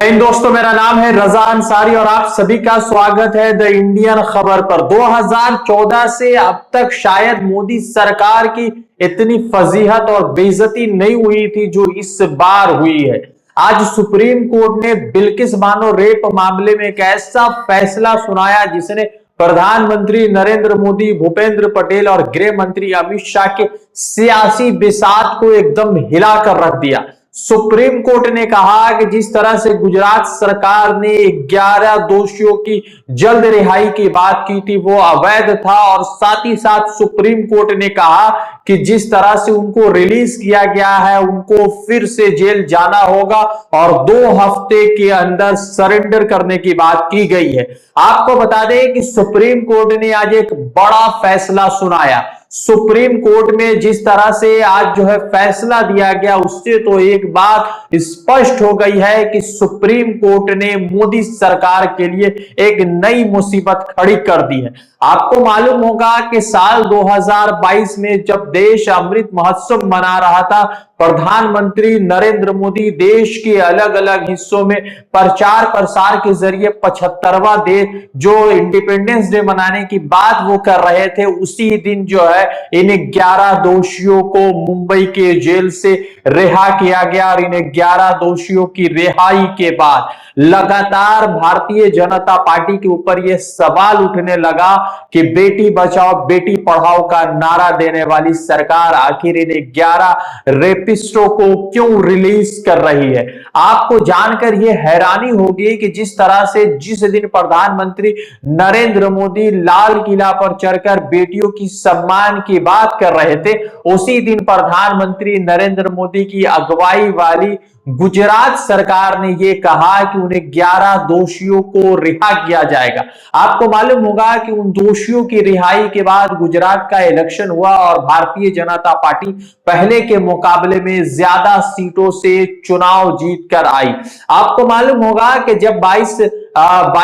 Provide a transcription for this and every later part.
इन दोस्तों, मेरा नाम है रजा अंसारी और आप सभी का स्वागत है द इंडियन खबर पर। 2014 से अब तक शायद मोदी सरकार की इतनी फजीहत और बेइज्जती नहीं हुई थी जो इस बार हुई है। आज सुप्रीम कोर्ट ने बिल्किस बानो रेप मामले में एक ऐसा फैसला सुनाया जिसने प्रधानमंत्री नरेंद्र मोदी, भूपेंद्र पटेल और गृह मंत्री अमित शाह के सियासी बिसात को एकदम हिलाकर रख दिया। सुप्रीम कोर्ट ने कहा कि जिस तरह से गुजरात सरकार ने 11 दोषियों की जल्द रिहाई की बात की थी वो अवैध था, और साथ ही साथ सुप्रीम कोर्ट ने कहा कि जिस तरह से उनको रिलीज किया गया है उनको फिर से जेल जाना होगा और 2 हफ्ते के अंदर सरेंडर करने की बात की गई है। आपको बता दें कि सुप्रीम कोर्ट ने आज एक बड़ा फैसला सुनाया। सुप्रीम कोर्ट में जिस तरह से आज जो है फैसला दिया गया उससे तो एक बात स्पष्ट हो गई है कि सुप्रीम कोर्ट ने मोदी सरकार के लिए एक नई मुसीबत खड़ी कर दी है। आपको मालूम होगा कि साल 2022 में जब देश अमृत महोत्सव मना रहा था, प्रधानमंत्री नरेंद्र मोदी देश के अलग अलग हिस्सों में प्रचार प्रसार के जरिए 75वां डे जो इंडिपेंडेंस डे मनाने की बात वो कर रहे थे, उसी दिन जो है इन 11 दोषियों को मुंबई के जेल से रिहा किया गया। और इन 11 दोषियों की रिहाई के बाद लगातार भारतीय जनता पार्टी के ऊपर यह सवाल उठने लगा कि बेटी बचाओ बेटी पढ़ाओ का नारा देने वाली सरकार आखिर इन 11 रेपिस्टों को क्यों रिलीज कर रही है। आपको जानकर यह हैरानी होगी कि जिस तरह से जिस दिन प्रधानमंत्री नरेंद्र मोदी लाल किला पर चढ़कर बेटियों की सम्मान की बात कर रहे थे, उसी दिन प्रधानमंत्री नरेंद्र मोदी की अगुवाई वाली गुजरात सरकार ने यह कहा कि उन्हें 11 दोषियों को रिहा किया जाएगा। आपको मालूम होगा कि उन दोषियों की रिहाई के बाद गुजरात का इलेक्शन हुआ और भारतीय जनता पार्टी पहले के मुकाबले में ज्यादा सीटों से चुनाव जीत कर आई। आपको मालूम होगा कि जब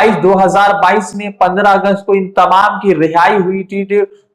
2022 में 15 अगस्त को इन तमाम की रिहाई हुई थी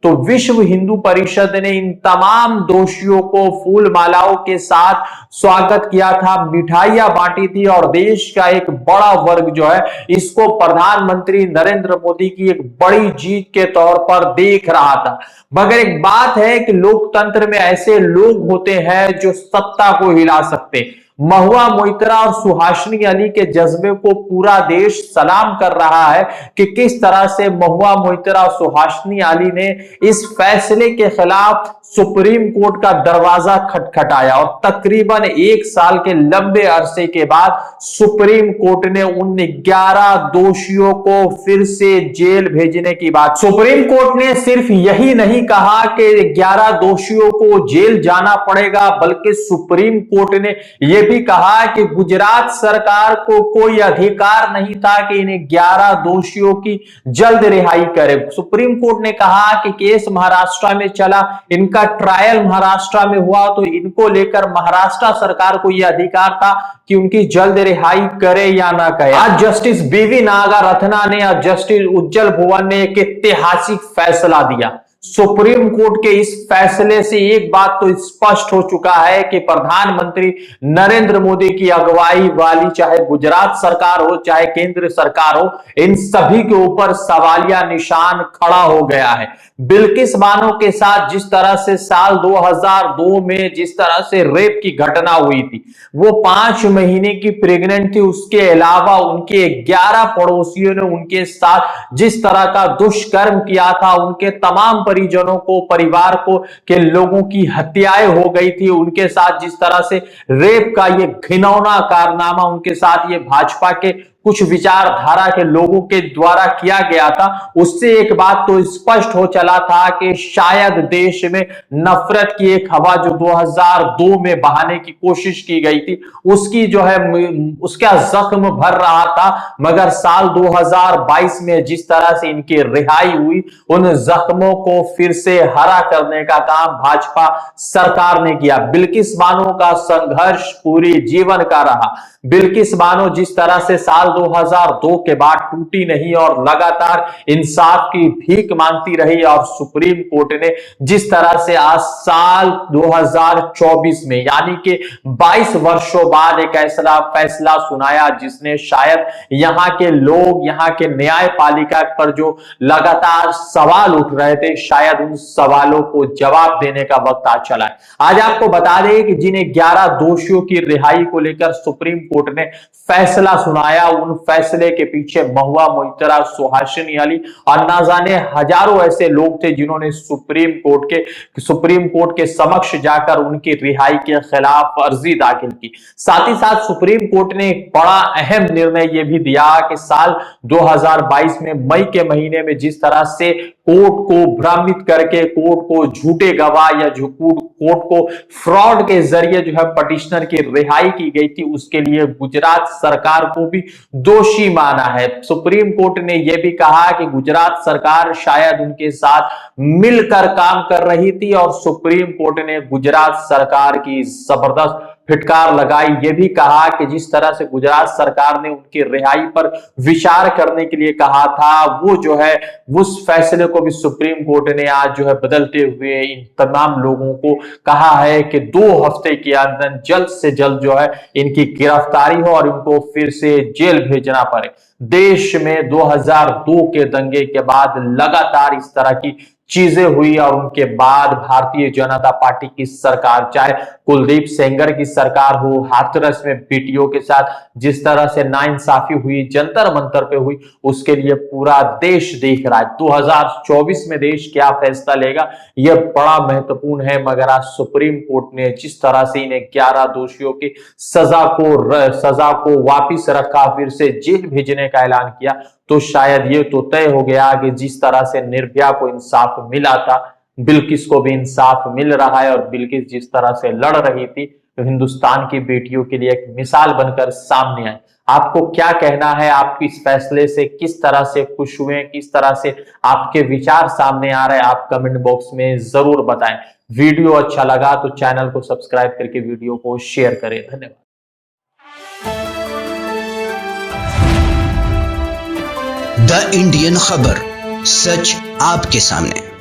तो विश्व हिंदू परिषद ने इन तमाम दोषियों को फूल मालाओं के साथ स्वागत किया था, मिठाइयां बांटी थी और देश का एक बड़ा वर्ग जो है इसको प्रधानमंत्री नरेंद्र मोदी की एक बड़ी जीत के तौर पर देख रहा था। मगर एक बात है कि लोकतंत्र में ऐसे लोग होते हैं जो सत्ता को हिला सकते हैं। महुआ मोइत्रा और सुहासिनी अली के जज्बे को पूरा देश सलाम कर रहा है कि किस तरह से महुआ मोइत्रा और सुहासिनी अली ने इस फैसले के खिलाफ सुप्रीम कोर्ट का दरवाजा खटखटाया और तकरीबन 1 साल के लंबे अरसे के बाद सुप्रीम कोर्ट ने उन 11 दोषियों को फिर से जेल भेजने की बात। सुप्रीम कोर्ट ने सिर्फ यही नहीं कहा कि 11 दोषियों को जेल जाना पड़ेगा, बल्कि सुप्रीम कोर्ट ने यह भी कहा कि गुजरात सरकार को कोई अधिकार नहीं था कि इन 11 दोषियों की जल्द रिहाई करे। सुप्रीम कोर्ट ने कहा कि केस महाराष्ट्र में चला, इनका ट्रायल महाराष्ट्र में हुआ, तो इनको लेकर महाराष्ट्र सरकार को यह अधिकार था कि उनकी जल्द रिहाई करे या ना करे। आज जस्टिस बीवी नागा रत्ना ने और जस्टिस उज्जवल भुवन ने एक ऐतिहासिक फैसला दिया। सुप्रीम कोर्ट के इस फैसले से एक बात तो स्पष्ट हो चुका है कि प्रधानमंत्री नरेंद्र मोदी की अगुवाई वाली चाहे गुजरात सरकार हो चाहे केंद्र सरकार हो, इन सभी के ऊपर सवालिया निशान खड़ा हो गया है। बिल्किस बानो के साथ जिस तरह से साल 2002 में जिस तरह से रेप की घटना हुई थी, वो 5 महीने की प्रेग्नेंट थी, उसके अलावा उनके 11 पड़ोसियों ने उनके साथ जिस तरह का दुष्कर्म किया था, उनके तमाम परिजनों को, परिवार को के लोगों की हत्याएं हो गई थी, उनके साथ जिस तरह से रेप का ये घिनौना कारनामा उनके साथ ये भाजपा के कुछ विचारधारा के लोगों के द्वारा किया गया था, उससे एक बात तो स्पष्ट हो चला था कि शायद देश में नफरत की एक हवा जो 2002 में बहाने की कोशिश की गई थी उसकी जो है उसका जख्म भर रहा था। मगर साल 2022 में जिस तरह से इनकी रिहाई हुई, उन जख्मों को फिर से हरा करने का काम भाजपा सरकार ने किया। बिल्किस बानो का संघर्ष पूरी जीवन का रहा। बिल्किस बानो जिस तरह से साल 2002 के बाद टूटी नहीं और लगातार इंसाफ की भीख मांगती रही। और सुप्रीम कोर्ट ने जिस तरह से आज साल 2024 में यानी कि 22 वर्षों बाद एक ऐसा फैसला सुनाया जिसने शायद यहां के लोग, यहां के न्यायपालिका पर जो लगातार सवाल उठ रहे थे, शायद उन सवालों को जवाब देने का वक्त आ चला है। आज आपको बता दें कि जिन 11 दोषियों की रिहाई को लेकर सुप्रीम कोर्ट ने फैसला सुनाया, उन फैसले के पीछे महुआ मोइत्रा, सुहासिनी अली और ना जाने हजारों ऐसे लोग थे जिन्होंने सुप्रीम कोर्ट के समक्ष जाकर उनकी रिहाई के खिलाफ अर्जी दाखिल की। साथ ही साथ सुप्रीम कोर्ट ने एक बड़ा अहम निर्णय यह भी दिया कि साल 2022 में मई के महीने में जिस तरह से कोर्ट को भ्रमित करके, कोर्ट को झूठे गवाह या कोर्ट को फ्रॉड के जरिए जो है पटिशनर की रिहाई की गई थी, उसके लिए गुजरात सरकार को भी दोषी माना है। सुप्रीम कोर्ट ने यह भी कहा कि गुजरात सरकार शायद उनके साथ मिलकर काम कर रही थी और सुप्रीम कोर्ट ने गुजरात सरकार की जबरदस्त फिटकार लगाई। यह भी कहा कि जिस तरह से गुजरात सरकार ने उनकी रिहाई पर विचार करने के लिए कहा था, वो जो है उस फैसले को भी सुप्रीम कोर्ट ने आज जो है बदलते हुए इन तमाम लोगों को कहा है कि 2 हफ्ते के अंदर जल्द से जल्द जो है इनकी गिरफ्तारी हो और इनको फिर से जेल भेजना पड़े। देश में 2002 के दंगे के बाद लगातार इस तरह की चीजें हुई और उनके बाद भारतीय जनता पार्टी की सरकार, चाहे कुलदीप सेंगर की सरकार हो, हाथरस में बीटीओ के साथ जिस तरह से नाइंसाफी हुई, जंतर मंतर पे हुई, उसके लिए पूरा देश देख रहा है। 2024 में देश क्या फैसला लेगा यह बड़ा महत्वपूर्ण है। मगर आज सुप्रीम कोर्ट ने जिस तरह से इन 11 दोषियों की सजा को वापिस रखा, फिर से जेल भेजने का ऐलान किया, तो शायद ये तो तय हो गया कि जिस तरह से निर्भया को इंसाफ मिला था, बिल्किस को भी इंसाफ मिल रहा है। और बिल्किस जिस तरह से लड़ रही थी, तो हिंदुस्तान की बेटियों के लिए एक मिसाल बनकर सामने आई। आपको क्या कहना है? आप इस फैसले से किस तरह से खुश हुए, किस तरह से आपके विचार सामने आ रहे हैं, आप कमेंट बॉक्स में जरूर बताएं। वीडियो अच्छा लगा तो चैनल को सब्सक्राइब करके वीडियो को शेयर करें। धन्यवाद। द इंडियन खबर, सच आपके सामने।